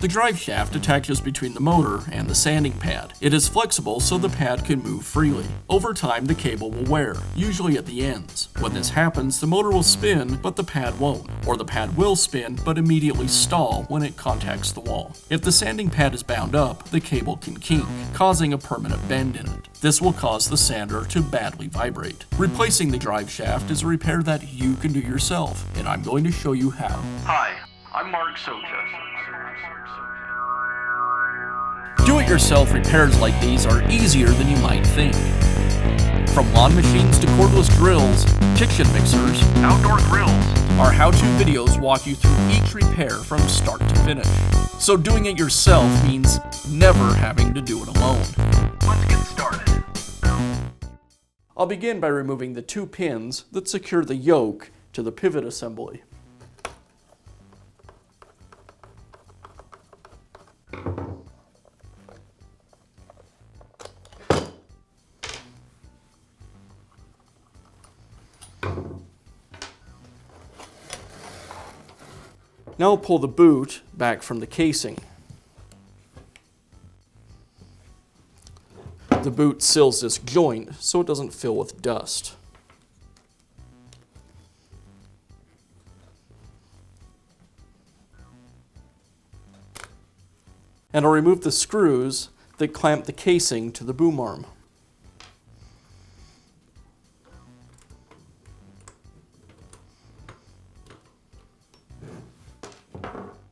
The drive shaft attaches between the motor and the sanding pad. It is flexible so the pad can move freely. Over time, the cable will wear, usually at the ends. When this happens, the motor will spin, but the pad won't, or the pad will spin but immediately stall when it contacts the wall. If the sanding pad is bound up, the cable can kink, causing a permanent bend in it. This will cause the sander to badly vibrate. Replacing the drive shaft is a repair that you can do yourself, and I'm going to show you how. Hi, I'm Mark Socha. Do-it-yourself repairs like these are easier than you might think. From lawn machines to cordless drills, kitchen mixers, Outdoor grills. our how-to videos walk you through each repair from start to finish. So doing it yourself means never having to do it alone. Let's get started. I'll begin by removing the 2 pins that secure the yoke to the pivot assembly. Now I'll pull the boot back from the casing. The boot seals this joint so it doesn't fill with dust. And I'll remove the screws that clamp the casing to the boom arm.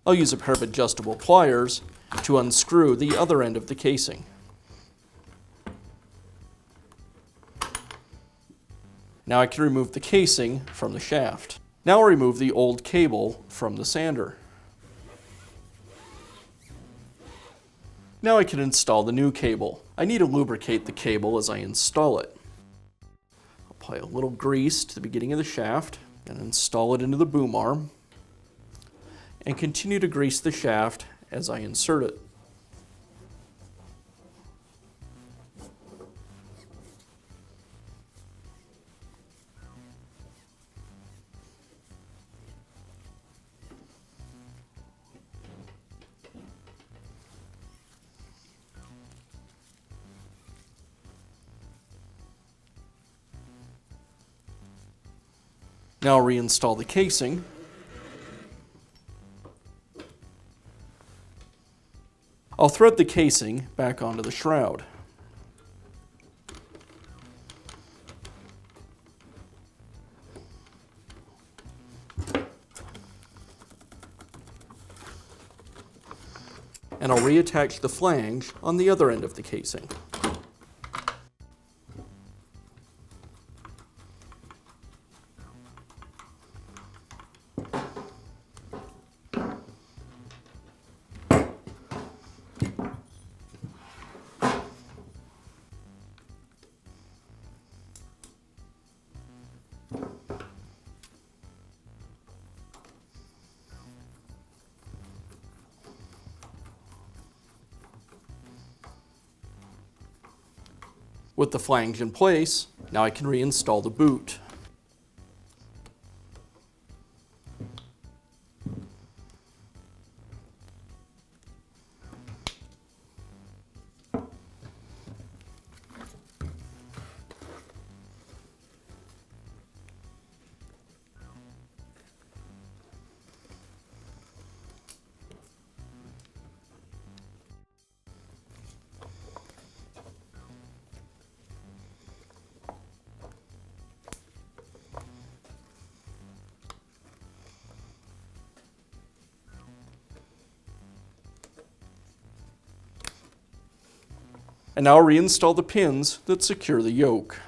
I'll use a pair of adjustable pliers to unscrew the other end of the casing. Now I can remove the casing from the shaft. Now I'll remove the old cable from the sander. Now I can install the new cable. I need to lubricate the cable as I install it. Apply a little grease to the beginning of the shaft and install it into the boom arm, and continue to grease the shaft as I insert it. Now I'll reinstall the casing. I'll thread the casing back onto the shroud. And I'll reattach the flange on the other end of the casing. With the flange in place, now I can reinstall the boot. And now I'll reinstall the pins that secure the yoke.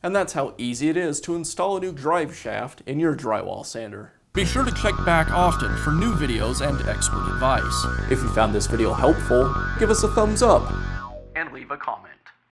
And that's how easy it is to install a new drive shaft in your drywall sander. Be sure to check back often for new videos and expert advice. If you found this video helpful, give us a thumbs up. And leave a comment.